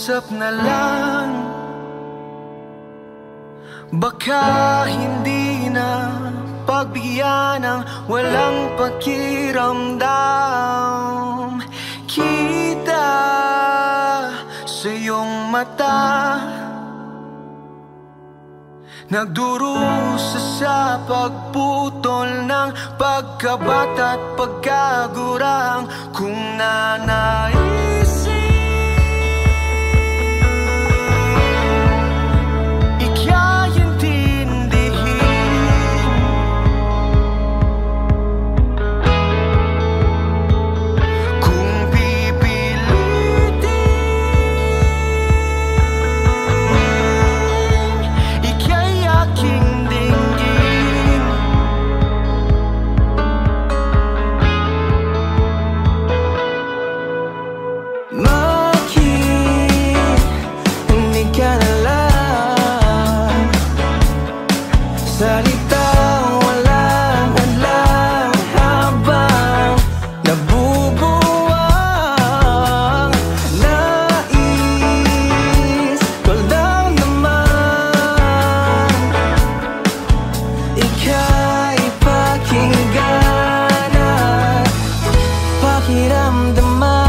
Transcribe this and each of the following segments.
Usap na lang, baka hindi na pagbigyan ng walang pakiramdam. Kita sa iyong mata, nagdurusa sa pagputol ng pagkabata't pagkagurang. Kung nanaisin ika'y intindihin, kung pipilitin ika'y aking dinggin. Makinig ka na lang, salitang walang hadlang habang nabubuwang. Nais ko lang naman ika'y pakinggan at pakiramdaman.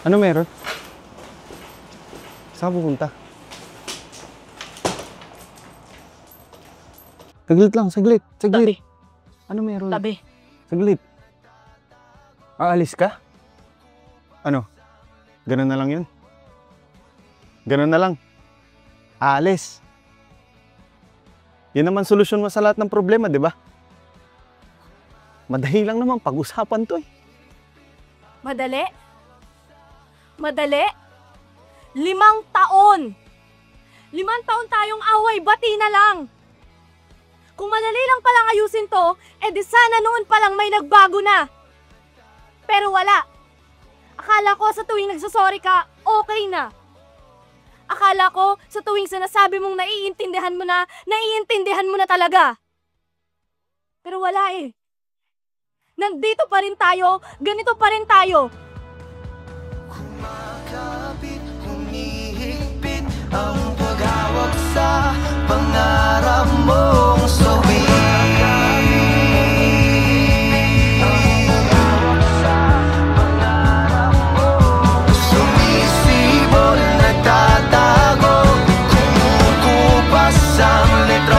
Ano meron? Saan ka pupunta? Saglit lang, saglit. Tabi. Ano meron? Tabi. Saglit. Aalis ka? Ano? Ganun na lang yun? Ganun na lang? Aalis? Yan naman solusyon mo sa lahat ng problema, di ba? Madali lang naman pag-usapan to eh. Madali? Madali? 5 taon! 5 taon tayong away, bati na lang! Kung madali lang palang ayusin to, di sana noon palang may nagbago na. Pero wala. Akala ko sa tuwing nagsasorry ka, okay na. Akala ko sa tuwing sinasabi mong naiintindihan mo na talaga. Pero wala eh. Nandito pa rin tayo, ganito pa rin tayo. Kumakapit, humihigpit ang paghawak sa pangarap mong sawi. Sumisibol, nagtatago, kumukupas ang letra